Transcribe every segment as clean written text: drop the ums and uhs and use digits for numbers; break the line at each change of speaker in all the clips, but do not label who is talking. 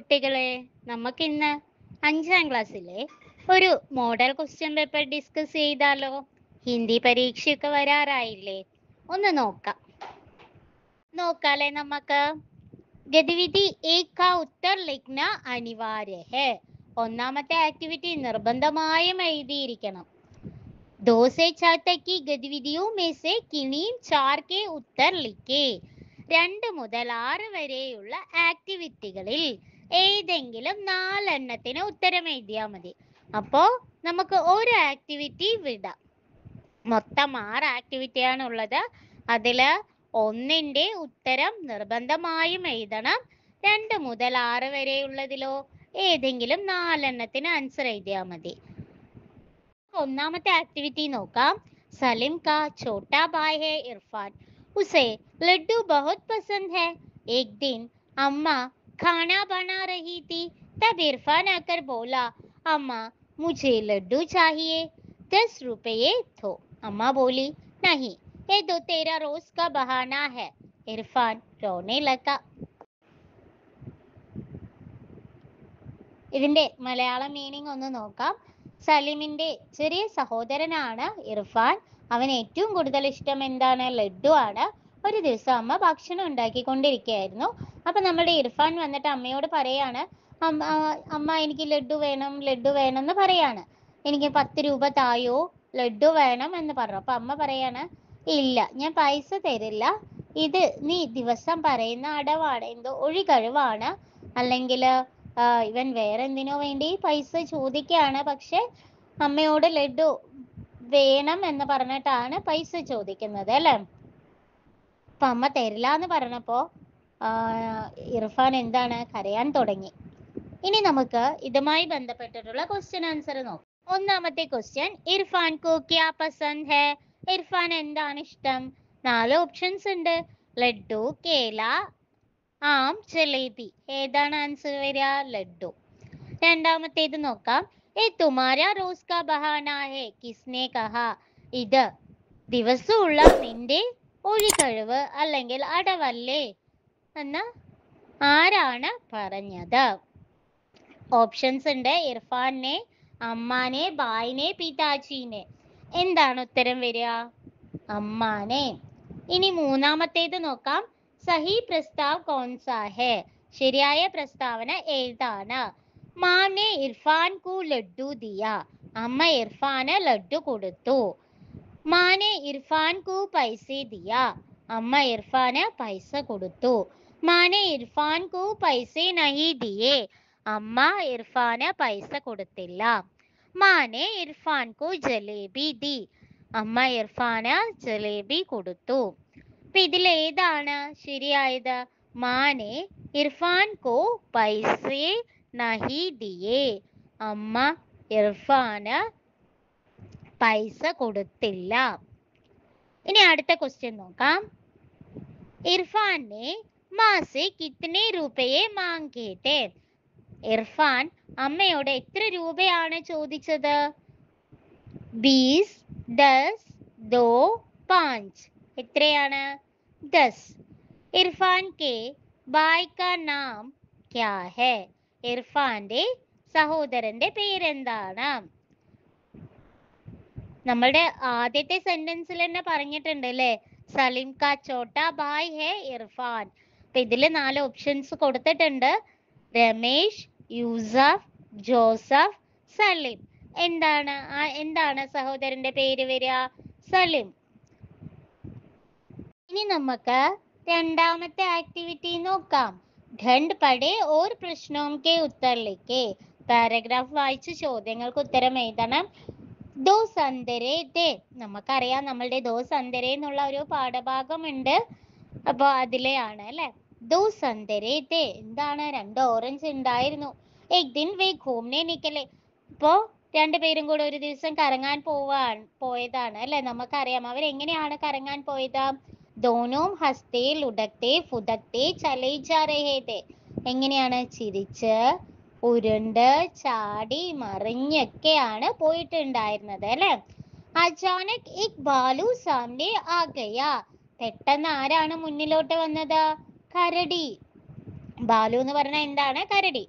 കുട്ടികളെ, നമുക്കിന്ന് 5ാം ക്ലാസ്സിലെ ഒരു മോഡൽ ക്വസ്റ്റ്യൻ പേപ്പർ ഡിസ്കസ് ചെയ്താലോ? ഹിന്ദി പരീക്ഷയൊക്കെ വരാറായില്ലേ? ഒന്ന് നോക്കാലേ നമുക്ക്. ഗതിവിധി ഏക് കാ ഉത്തർ ലിഖ്ന അനിവാര്യ ഹെ. ഒന്നാമത്തെ ആക്ടിവിറ്റി നിർബന്ധമായും എഴുതിയിരിക്കണം. दो से 6 तक की गतिविधियों में से किन्हीं 4 के उत्तर लिखे. 2 മുതൽ 6 വരെയുള്ള ആക്ടിവിറ്റികളിൽ ഏതെങ്കിലും 4 എണ്ണത്തിന് ഉത്തരം എഴുതിയാൽ മതി. അപ്പോ നമുക്ക് ഒരു ആക്ടിവിറ്റി വിടാം. മൊത്തം 6 ആക്ടിവിറ്റിയാണ് ഉള്ളത്. അതില് ഒന്നിന്റെ ഉത്തരം നിർബന്ധമായും എഴുതണം. 2 മുതൽ 6 വരെയുള്ളതിലോ ഏതെങ്കിലും 4 എണ്ണത്തിന് ആൻസർ എഴുതിയാൽ മതി. ഒന്നാമത്തെ ആക്ടിവിറ്റി നോക്കാം. സലിം का छोटा भाई है इरफान. उसे लड्डू बहुत पसंद है. एक दिन अम्मा खाना बना रही थी. तब इरफान आकर बोला, अम्मा मुझे लड्डू चाहिए. 10 रुपये दो. अम्मा बोली, नहीं, ये तो तेरा रोज का बहाना है. इरफान रोने लगा. ഇതിന്റെ മലയാളം മീനിങ് ഒന്ന് നോക്കാം. സലിമിന്റെ ചെറിയ സഹോദരനാണ് ഇർഫാൻ. അവന് ഏറ്റവും കൂടുതൽ ഇഷ്ടം എന്താണ്? ലഡ്ഡു ആണ്. ഒരു ദിവസം അമ്മ ഭക്ഷണം ഉണ്ടാക്കിക്കൊണ്ടിരിക്കുകയായിരുന്നു. അപ്പൊ നമ്മുടെ ഇർഫാൻ വന്നിട്ട് അമ്മയോട് പറയാണ്, അമ്മ എനിക്ക് ലഡ്ഡു വേണം എന്ന് പറയാണ്. എനിക്ക് 10 രൂപ തായോ, ലഡ്ഡു വേണം എന്ന് പറഞ്ഞു. അപ്പൊ അമ്മ പറയാണ്, ഇല്ല, ഞാൻ പൈസ തരില്ല. ഇത് നീ ദിവസം പറയുന്ന അടവാണ്, എന്തോ ഒഴികഴിവാണ്. അല്ലെങ്കിൽ ഇവൻ വേറെ എന്തിനോ വേണ്ടി പൈസ ചോദിക്കുകയാണ്. പക്ഷെ അമ്മയോട് ലഡ്ഡു വേണം എന്ന് പറഞ്ഞിട്ടാണ് പൈസ ചോദിക്കുന്നത് അല്ലേ? അപ്പൊ അമ്മ തരില്ല എന്ന് പറഞ്ഞപ്പോ ഇർഫാൻ എന്താണ്, കരയാൻ തുടങ്ങി. ഇനി നമുക്ക് ഇതുമായി ബന്ധപ്പെട്ടിട്ടുള്ള ക്വസ്റ്റ്യൻ ആൻസർ നോക്കാം. ഒന്നാമത്തെ ക്വസ്റ്റ്യൻ, ഇർഫാൻ കോ ക്യാ പസന്ദ് ഹെ. ഇർഫാൻ എന്താണ് ഇഷ്ടം? 4 ഓപ്ഷൻസ് ഉണ്ട്. ലഡ്ഡു, കേല, ആം, ജലേബി. ഏതാണ് ആൻസർ വരിക? ലഡ്ഡു. രണ്ടാമത്തേത് നോക്കാം. ഏ തുമാരാ റോസ് കാ ബഹാന ഹെ കിസ്നെ കഹാ. ഇത് ദിവസമുള്ള നിന്റെ ഒഴികഴിവ് അല്ലെങ്കിൽ അടവല്ലേ എന്ന് ആരാണ് പറഞ്ഞത്? ഓപ്ഷൻസ് ഉണ്ട്. ഇർഫാനെ, അമ്മാനെ, ബായിനെ, പിതാജീനെ. എന്താണ് ഉത്തരം വരിക? അമ്മാനെ. ഇനി മൂന്നാമത്തേത് നോക്കാം. സഹി പ്രസ്താവ് കോൺസാ ഹെ. ശരിയായ പ്രസ്താവന ഏതാണ്? മാനെ ഇർഫാൻ കു ലഡ്ഡു ദിയ. അമ്മ ഇർഫാന് ലഡ്ഡു കൊടുത്തു. മാനെ ഇർഫാൻ കു പൈസേ ദിയ. അമ്മ ഇർഫാന് പൈസ കൊടുത്തു. മാനെ ഇർഫാൻ കു പൈസേ നഹി ദിയേ. അമ്മ ഇർഫാന് പൈസ കൊടുത്തില്ല. മാനെ ഇർഫാൻ കു ജലേബി ദി. അമ്മ ഇർഫാന് ജലേബി കൊടുത്തു. അപ്പൊ ഇതിൽ ഏതാണ് ശരിയായത്? മാനെ ഇർഫാൻ കോ പൈസേ നഹി ദിയേ. അമ്മ ഇർഫാന് പൈസ കൊടുത്തില്ല. ഇനി അടുത്ത ക്വസ്റ്റ്യൻ നോക്കാം. ഇർഫാനെ മാസെ കിത്തനെ രൂപയെ മാംഗേ തേ. ഇർഫാൻ അമ്മയോട് എത്ര രൂപയാണ് ചോദിച്ചത്? 20, 10, 2, 5. എത്രയാണ്? 10. ഇർഫാൻ കെ ഭായ് കാ നാം ക്യാ ഹെ. ഇർഫാന്റെ സഹോദരന്റെ പേരെന്താണ്? നമ്മളുടെ ആദ്യത്തെ സെന്റൻസിൽ തന്നെ പറഞ്ഞിട്ടുണ്ട് അല്ലേ, സലിം കാ ചോട്ടാ ഭായ് ഹെ ഇർഫാൻ. അപ്പൊ ഇതില് 4 ഓപ്ഷൻസ് കൊടുത്തിട്ടുണ്ട്. രമേശ്, യൂസഫ്, ജോസഫ്, സലിം. എന്താണ് സഹോദരന്റെ പേര് വരിക? സലിം. ഇനി നമുക്ക് രണ്ടാമത്തെ ആക്ടിവിറ്റി നോക്കാം. Khand പഠേ or പ്രശ്നോം K Uttar ലിഖേ. Paragraph വായിച്ച് ചോദ്യങ്ങൾക്ക് ഉത്തരം എഴുതണം. ദോ സന്തരെ ദേ. നമുക്കറിയാം നമ്മളുടെ ദോ സന്തരെ എന്നുള്ള ഒരു പാഠഭാഗമുണ്ട്. അപ്പൊ അതിലെയാണ് അല്ലെ. ദോ സന്തരെ ദേ. എന്താണ്? 2 ഓറഞ്ച് ഉണ്ടായിരുന്നു. എക് ദിൻ വേ ഘൂംനെ നിക്കലെ. ഇപ്പോ രണ്ടുപേരും കൂടെ ഒരു ദിവസം കറങ്ങാൻ പോയതാണ് അല്ലെ. നമുക്കറിയാം അവരെങ്ങനെയാണ് കറങ്ങാൻ പോയത്? ദോനോം ഹസ്തേ ലുഡക്തേ ഫുദക്തേ ചലേ ജാ രഹേ തേ. എങ്ങനെയാണ്? ചിരിച്ച്, ഉരുണ്ട്, ചാടി, മറിഞ്ഞൊക്കെയാണ് പോയിട്ടുണ്ടായിരുന്നത് അല്ലെ. അചാനക് എക് ബാലു സാമനെ ആ ഗയാ. പെട്ടെന്ന് ആരാണ് മുന്നിലോട്ട് വന്നത്? കരടി. ബാലു എന്ന് പറഞ്ഞാൽ എന്താണ്? കരടി.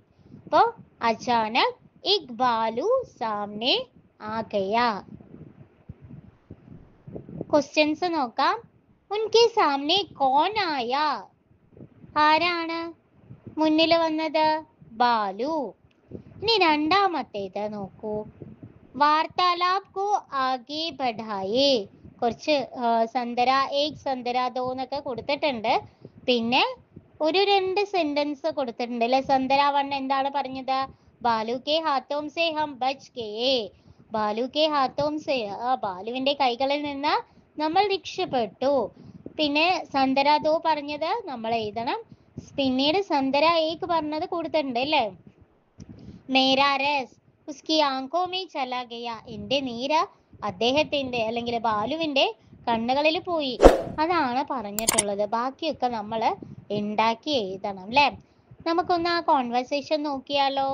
അപ്പോ അചാനക് एक भालू सामने आ गया. ക്വസ്റ്റ്യൻസ് നോക്കാം. ഉൻകെ സാമനെ കോൺ ആയ? ആരാണ് മുന്നിൽ വന്നത്? ബാലു. ഇനി രണ്ടാമത്തേത് നോക്കൂ. വാർത്താലാപ് കോ ആഗെ ബഢായേ. കുറച്ച് സന്ദര ഏക് സന്ദര ദോ എന്നൊക്കെ കൊടുത്തിട്ടുണ്ട്. പിന്നെ ഒരു രണ്ട് സെന്റൻസ് കൊടുത്തിട്ടുണ്ട് അല്ലെ. സന്ദര വൺ എന്താണ് പറഞ്ഞത്? ബാലു കെ ഹാത്തോം സേ ഹം Butch Gaye. Balu K ഹാത്തോം say, ബാലുവിന്റെ കൈകളിൽ നിന്ന് നമ്മൾ രക്ഷപ്പെട്ടു. പിന്നെ സന്ദര ദോ പറഞ്ഞത് നമ്മൾ എഴുതണം. പിന്നീട് സന്ദര ഏക് പറഞ്ഞത് കൊടുത്തിട്ടുണ്ട് അല്ലേ. മേരാ രസ് ഉസ്കി ആങ്കോ മേ ചലാ ഗയ. എന്റെ നീര് അദ്ദേഹത്തിന്റെ അല്ലെങ്കിൽ ബാലുവിന്റെ കണ്ണുകളിൽ പോയി. അതാണ് പറഞ്ഞിട്ടുള്ളത്. ബാക്കിയൊക്കെ നമ്മൾ ഉണ്ടാക്കി എഴുതണം അല്ലേ. നമുക്കൊന്ന് ആ കോൺവെർസേഷൻ നോക്കിയാലോ.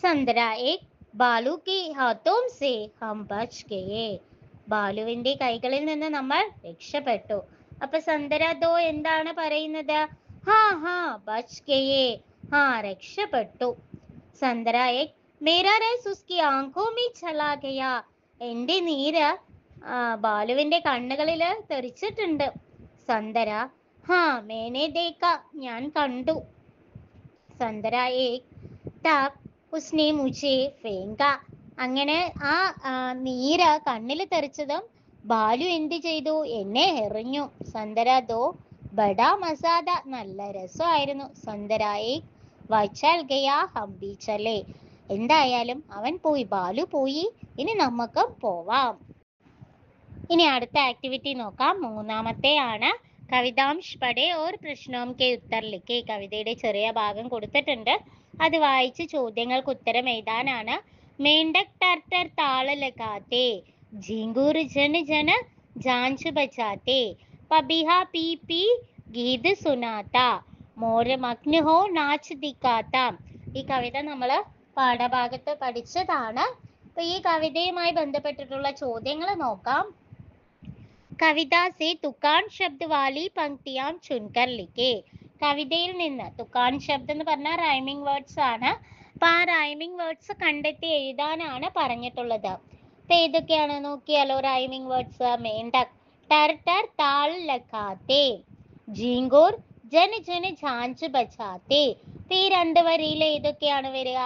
സന്ദര ഏക് ബാലു കി ഹാത്തോം സേ ഹം ബച്ച് ഗയേ. ബാലുവിന്റെ കൈകളിൽ നിന്ന് നമ്മൾ രക്ഷപ്പെട്ടു. അപ്പൊ സന്ദര ദോ എന്താണ് പറയുന്നത്? ഹാ ഹാ ബച്ച് ഗയേ. ഹാ രക്ഷപ്പെട്ടു. സന്ദര ഏക് മേരാ രസ് ഉസ്കി ആങ്കോ മേ ചലാ ഗയാ. എന്റെ നീര് ബാലുവിന്റെ കണ്ണുകളിൽ തെറിച്ചിട്ടുണ്ട്. സന്ദര ഹാ മേനെ ദേക്ക. ഞാൻ കണ്ടു. സന്ദര ഏക് തബ് ഉസ്നെ മുझे ഫേങ്കാ. അങ്ങനെ ആ നീര് കണ്ണിൽ തെറിച്ചതും ബാലു എന്ത് ചെയ്തു? എന്നെ എറിഞ്ഞു. സന്ദര ദോ ബഡാ മസാദ. നല്ല രസമായിരുന്നു. സന്ദര ഏക് വച്ചൽ ഗയാ ഹം ഭി ചലേ. എന്തായാലും അവൻ പോയി, ബാലു പോയി, ഇനി നമുക്ക് പോവാം. ഇനി അടുത്ത ആക്ടിവിറ്റി നോക്കാം. മൂന്നാമത്തെ ആണ്. കവിതാംശ് പഠേ ഓർ പ്രശ്നോം കെ ഉത്തർ ലിഖേ. കവിതയുടെ ചെറിയ ഭാഗം കൊടുത്തിട്ടുണ്ട്. അത് വായിച്ച് ചോദ്യങ്ങൾക്ക് ഉത്തരം എഴുതാനാണ്. മേണ്ടക് ടർട്ടർ താള ലഗാത്തെ, झींगुर जन जन जांच बचाते, पबीहा पी पी गीत सुनाता, मोर मग्न हो नाच दिखाता. ഈ കവിത നമ്മൾ പാഠഭാഗത്ത് പഠിച്ചതാണ്. അപ്പൊ ഈ കവിതയുമായി ബന്ധപ്പെട്ടിട്ടുള്ള ചോദ്യങ്ങൾ നോക്കാം. കവിത സേ തുക്കാൻ ശബ്ദ് വാലി പങ്ക്തിയാം ചുൻകർ ലിഖേ. കവിതയിൽ നിന്ന് തുക്കാൻ ശബ്ദം എന്ന് പറഞ്ഞാൽ റൈമിംഗ് വേർഡ്സ് ആണ്. അപ്പൊ ആ റൈമിംഗ് വേർഡ്സ് കണ്ടെത്തി എഴുതാനാണ് പറഞ്ഞിട്ടുള്ളത്. അപ്പൊ ഏതൊക്കെയാണ് നോക്കിയാലോ റൈമിംഗ് വേർഡ്സ്. മേണ്ടക് ടർട്ടർ താൾ ലഗാത്തെ, झींगुर ജന ജന ഝാഞ്ച് ബച്ചാത്തെ. ഈ രണ്ട് വരിയിൽ ഏതൊക്കെയാണ് വരിക?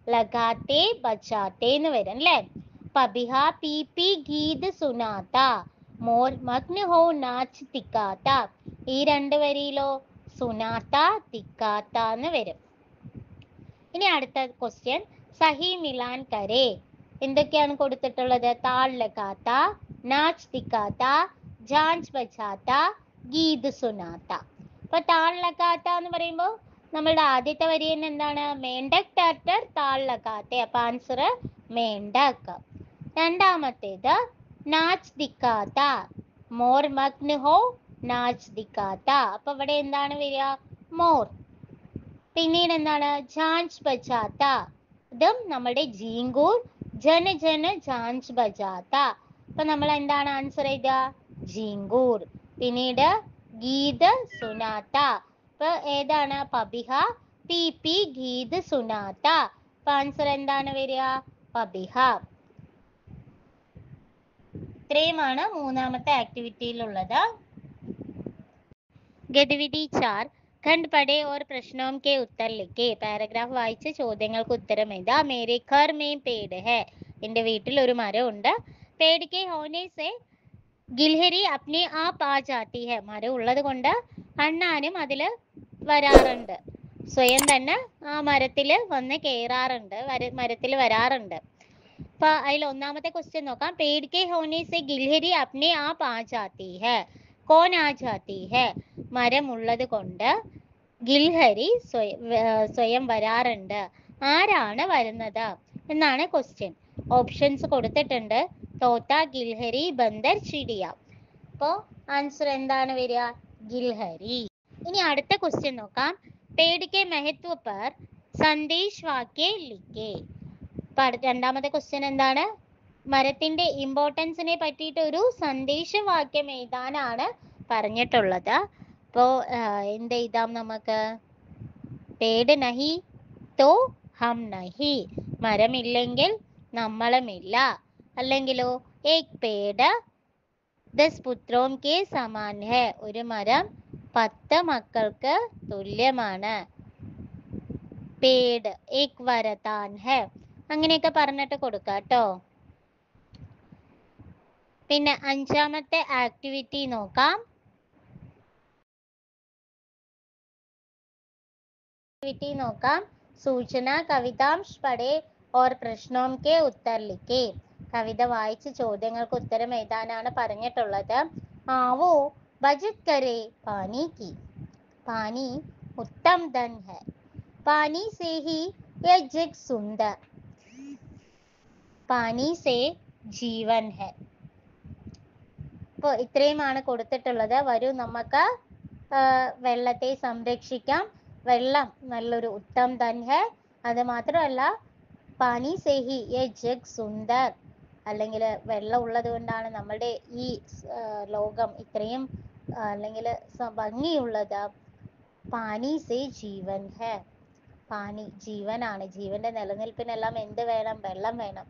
ലഗാത്തെ ബച്ചാത്തെ എന്ന് വരും അല്ലേ. പബിഹ P P Geet സുനാത്ത, more Magna ഹോ നാച്ച് തിക്കാത്ത. ഈ രണ്ട് വരിയിലോ സുനാത്ത തിക്കാത്ത എന്ന് വരും. ഇനി അടുത്ത ക്വസ്റ്റ്യൻ. സഹി മിലാൻ കരേ. എന്തൊക്കെയാണ് കൊടുത്തിട്ടുള്ളത്? താൾ ലഗാത്ത, നാച്ച് തിക്കാത്ത, ജാഞ്ച് ബച്ചാത്ത, ഗീത് സുനാത്ത. അപ്പൊ താൾ ലഗാത്ത എന്ന് പറയുമ്പോൾ നമ്മളുടെ ആദ്യത്തെ വരി തന്നെ എന്താണ്? മേണ്ടക് ടർട്ടർ താൾ ലഗാത്തെ. അപ്പൊ ആൻസർ മേണ്ടക്. രണ്ടാമത്തേത് നാച്ച് ദിക്കാത്ത, മോർ മഗ്ന ഹോ നാച്ച് ദിക്കാത്ത. അപ്പൊ ഇവിടെ എന്താണ് വരിക? മോർ. പിന്നീട് എന്താണ്? ജാഞ്ച് ബജാത്ത. ഇതും നമ്മുടെ ജീങ്കൂർ ജന ജന ജാഞ്ച് ബജാത്ത. അപ്പൊ നമ്മൾ എന്താണ് ആൻസർ ചെയ്ത? ജീങ്കൂർ. പിന്നീട് ഗീത് സുനാത്ത. അപ്പൊ ഏതാണ്? പബിഹ പി പി ഗീത് സുനാത്ത. അപ്പൊ ആൻസർ എന്താണ് വരിക? പബിഹ. ഇത്രയുമാണ് മൂന്നാമത്തെ ആക്ടിവിറ്റിയിലുള്ളത്. ഗതിവിധി 4. Khand പഠേ or പ്രശ്നോം K Uttar ലിഖേ. Paragraph വായിച്ച് ചോദ്യങ്ങൾക്ക് ഉത്തരം എഴുതാ. മേരെ ഘർ മേ പേട് ഹൈ. എൻ്റെ വീട്ടിൽ ഒരു മരം ഉണ്ട്. പേട് കെ ഹോനെ സെ ഗിൽഹരി അപ്നെ ആപ് ആ ജാത്തി ഹൈ. മരം ഉള്ളത് കൊണ്ട് അണ്ണാനും അതിൽ വരാറുണ്ട്. സ്വയം തന്നെ ആ മരത്തിൽ വന്ന് കയറാറുണ്ട്, മരത്തിൽ വരാറുണ്ട്. അപ്പൊ അതിൽ ഒന്നാമത്തെ ക്വസ്റ്റ്യൻ നോക്കാം. പേട് കെ ഹോനെ സെ ഗിൽഹരി അപ്നെ ആപ് ആ ജാത്തി ഹൈ. കോൻ ആ ജാത്തി ഹൈ. മരം ഉള്ളത് കൊണ്ട് ഗിൽഹരി സ്വയം വരാറുണ്ട്. ആരാണ് വരുന്നത് എന്നാണ് ക്വസ്റ്റ്യൻ. ഓപ്ഷൻസ് കൊടുത്തിട്ടുണ്ട്. തോത്ത, ഗിൽഹരി, ബന്ദർ, ചിടിയ. അപ്പോൾ ആൻസർ എന്താണ് വരിക? ഗിൽഹരി. ഇനി അടുത്ത ക്വസ്റ്റ്യൻ നോക്കാം. പേട് കെ മഹത്വ പർ സന്ദേശ് വാക്യ ലിഖേ. രണ്ടാമത്തെ ക്വസ്റ്റ്യൻ എന്താണ്? മരത്തിന്റെ ഇമ്പോർട്ടൻസിനെ പറ്റിയിട്ട് ഒരു സന്ദേശവാക്യം എഴുതാനാണ് പറഞ്ഞിട്ടുള്ളത്. അപ്പോൾ എന്ത് എഴുതാം നമുക്ക്? പേട് നഹി തോ ഹം നഹി, മരമില്ലെങ്കിൽ നമ്മളുമില്ല. അല്ലെങ്കിലോ ഏക് പേട് 10 പുത്രോം കെ സമാൻ ഹെ, ഒരു മരം 10 മക്കൾക്ക് തുല്യമാണ്. പേട് ഏക് വരദാൻ ഹെ, അങ്ങനെയൊക്കെ പറഞ്ഞിട്ട് കൊടുക്കാം ട്ടോ. പിന്നെ 5ാമത്തെ ആക്ടിവിറ്റി നോക്കാം. സൂചന കവിതാംശ് പഠേ ഓർ പ്രശ്നോം കെ ഉത്തർ ലിഖേ. കവിത വായിച്ച് ചോദ്യങ്ങൾക്ക് ഉത്തരം എഴുതാനാണ് പറഞ്ഞിട്ടുള്ളത്. ആവോ ബചത് കരേ പാനി കി. പാനി ഉത്തം ധൻ ഹെ, പാനി സേ ഹി യേ ജഗ് സുന്ദർ, പാനി സേ ജീവൻ ഹെ. അപ്പോൾ ഇത്രയുമാണ് കൊടുത്തിട്ടുള്ളത്. വരൂ നമുക്ക് വെള്ളത്തെ സംരക്ഷിക്കാം. വെള്ളം നല്ലൊരു ഉത്തം ധൻ ഹെ. അത് മാത്രമല്ല പാനി സേ ഹി യേ ജഗ് സുന്ദർ, അല്ലെങ്കിൽ വെള്ളം ഉള്ളത് കൊണ്ടാണ് നമ്മുടെ ഈ ലോകം ഇത്രയും അല്ലെങ്കിൽ ഭംഗിയുള്ളത്. പാനി സേ ജീവൻ ഹെ, പാനി ജീവനാണ്. ജീവന്റെ നിലനിൽപ്പിനെല്ലാം എന്ത് വേണം? വെള്ളം വേണം.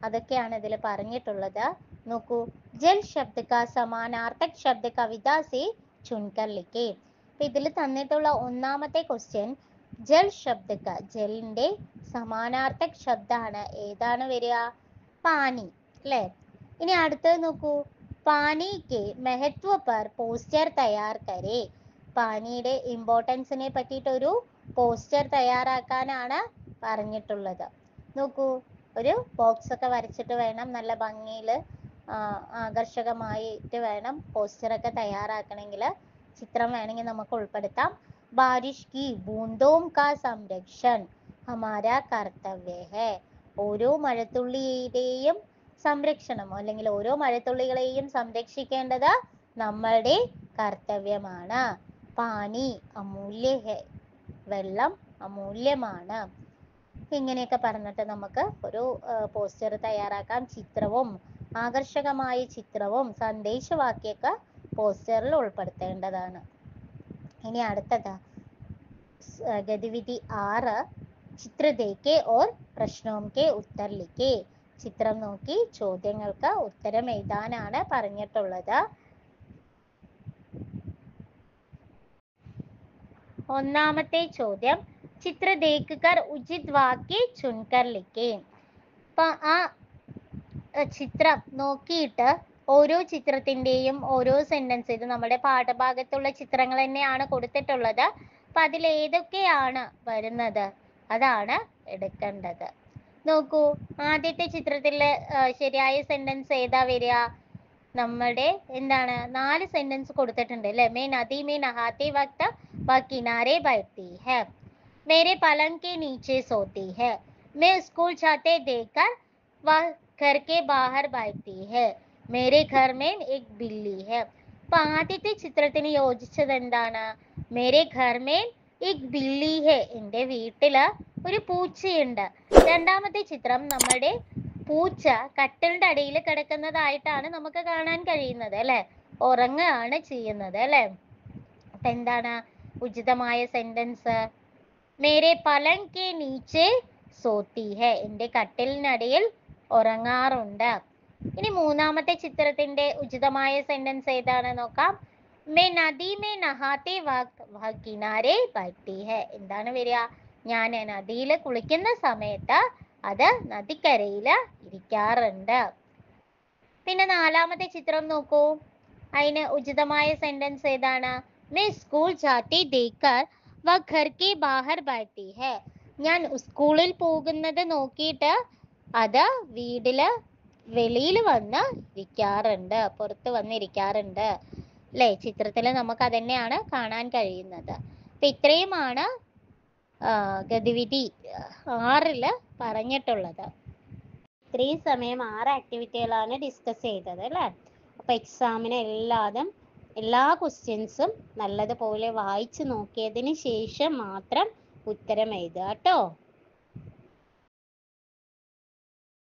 അതൊക്കെയാണ് ഇതിൽ പറഞ്ഞിട്ടുള്ളത്. നോക്കൂ, ജൽ ശബ്ദ കാ സമാനാർത്ഥക് ശബ്ദ കവിത സേ ചുൻകർ ലിഖേ. ഇതിൽ തന്നിട്ടുള്ള ഒന്നാമത്തെ ക്വസ്റ്റ്യൻ ജൽ ശബ്ദ കാ, ജലിന്റെ സമാനാർത്ഥക് ശബ്ദമാണ്. ഏതാണ് വരിക? പാനി അല്ലേ? ഇനി അടുത്തത് നോക്കൂ, പാനി കെ മഹത്വ പർ പോസ്റ്റർ തയ്യാർ കരേ. പാനിയുടെ ഇമ്പോർട്ടൻസിനെ പറ്റിയിട്ട് ഒരു പോസ്റ്റർ തയ്യാറാക്കാനാണ് പറഞ്ഞിട്ടുള്ളത്. നോക്കൂ, ഒരു ബോക്സ് ഒക്കെ വരച്ചിട്ട് വേണം, നല്ല ഭംഗിയിൽ ആകർഷകമായിട്ട് വേണം പോസ്റ്ററൊക്കെ തയ്യാറാക്കണമെങ്കിൽ. ചിത്രം വേണമെങ്കിൽ നമുക്ക് ഉൾപ്പെടുത്താം. ബാരിഷ് കി ബൂന്തോം കാ സംരക്ഷൺ ഹമാരാ കർത്തവ്യ ഹെ. ഓരോ മഴത്തുള്ളിയുടെയും സംരക്ഷണം, അല്ലെങ്കിൽ ഓരോ മഴത്തുള്ളികളെയും സംരക്ഷിക്കേണ്ടത് നമ്മളുടെ കർത്തവ്യമാണ്. പാനി അമൂല്യ ഹെ, വെള്ളം അമൂല്യമാണ്. ഇങ്ങനെയൊക്കെ പറഞ്ഞിട്ട് നമുക്ക് ഒരു പോസ്റ്റർ തയ്യാറാക്കാം. ചിത്രവും ആകർഷകമായ ചിത്രവും സന്ദേശവാക്യമൊക്കെ പോസ്റ്ററിൽ ഉൾപ്പെടുത്തേണ്ടതാണ്. ഇനി അടുത്തത് ഗതിവിധി 6, ചിത്ര ദേഖേ ഓർ പ്രശ്നോം കെ ഉത്തർ ലിഖേ. ചിത്രം നോക്കി ചോദ്യങ്ങൾക്ക് ഉത്തരം എഴുതാനാണ് പറഞ്ഞിട്ടുള്ളത്. ഒന്നാമത്തെ ചോദ്യം, ചിത്ര ദേഖ് കർ ഉചിത് വാക്യ ചുൻകർ ലിഖേ. അപ്പൊ ആ ചിത്രം നോക്കിയിട്ട് ഓരോ ചിത്രത്തിന്റെയും ഓരോ സെന്റൻസ്, ഇത് നമ്മുടെ പാഠഭാഗത്തുള്ള ചിത്രങ്ങൾ തന്നെയാണ് കൊടുത്തിട്ടുള്ളത്. അപ്പൊ അതിൽ ഏതൊക്കെയാണ് വരുന്നത് അതാണ് എടുക്കേണ്ടത്. നോക്കൂ, ആദ്യത്തെ ചിത്രത്തിലെ ശരിയായ സെന്റൻസ് ഏതാ വരിക? നമ്മുടെ എന്താണ് 4 സെന്റൻസ് കൊടുത്തിട്ടുണ്ട് അല്ലേ? മേ നദി മേ നഹാത്തെ വക്ത് വ കിനാരെ ബൈഠത്തി ഹെ, മേരെ പലംഗ് കെ നീച്ചെ സോത്തി ഹെ, മേ സ്കൂൾ ജാത്തെ ദേഖർ വ घर के बाहर बैठती है, मेरे घर में एक बिल्ली है. അപ്പൊ ആദ്യത്തെ ചിത്രത്തിന് യോജിച്ചത് എന്താണ്? മേരെ ഘർ മേൻ ഏക് ബില്ലി ഹെ, എൻ്റെ വീട്ടില് ഒരു പൂച്ചയുണ്ട്. രണ്ടാമത്തെ ചിത്രം നമ്മുടെ പൂച്ച കട്ടിലിന്റെ അടിയിൽ കിടക്കുന്നതായിട്ടാണ് നമുക്ക് കാണാൻ കഴിയുന്നത് അല്ലെ? ഉറങ്ങുകയാണ് ചെയ്യുന്നത് അല്ലെ? അപ്പൊ എന്താണ് ഉചിതമായ സെന്റൻസ്? മേരെ പലംഗ് കെ നീച്ചെ സോത്തി ഹെ, എൻ്റെ കട്ടിലിനടിയിൽ ഉറങ്ങാറുണ്ട്. ഇനി മൂന്നാമത്തെ ചിത്രത്തിന്റെ ഉചിതമായ സെന്റൻസ് ഏതാണ് നോക്കാം. മേ നദി മേ നഹാത്തെ വക്ത് വഹ കിനാരെ ബൈഠത്തി ഹെ, എന്താണ് വരിക? ഞാൻ നദിയിൽ കുളിക്കുന്ന സമയത്ത് അത് നദിക്കരയിൽ ഇരിക്കാറുണ്ട്. പിന്നെ നാലാമത്തെ ചിത്രം നോക്കൂ, അതിന് ഉചിതമായ സെന്റൻസ് ഏതാണ്? മേ സ്കൂൾ ജാത്തെ ദേഖർ വ ഘർ കെ ബാഹർ ബൈഠത്തി ഹെ, ഞാൻ സ്കൂളിൽ പോകുന്നത് നോക്കിയിട്ട് അത് വീടില് വെളിയിൽ വന്ന് ഇരിക്കാറുണ്ട്, പുറത്ത് വന്നിരിക്കാറുണ്ട് അല്ലേ? ചിത്രത്തിൽ നമുക്ക് അതന്നെയാണ് കാണാൻ കഴിയുന്നത്. അപ്പൊ ഇത്രയുമാണ് ഗതിവിധി 6 പറഞ്ഞിട്ടുള്ളത്. ഇത്രയും സമയം 6 ആക്ടിവിറ്റികളാണ് ഡിസ്കസ് ചെയ്തത് അല്ലേ? അപ്പൊ എക്സാമിന് എല്ലാ ക്വസ്റ്റ്യൻസും നല്ലതുപോലെ വായിച്ചു നോക്കിയതിന് ശേഷം മാത്രം ഉത്തരം എഴുതുക കേട്ടോ.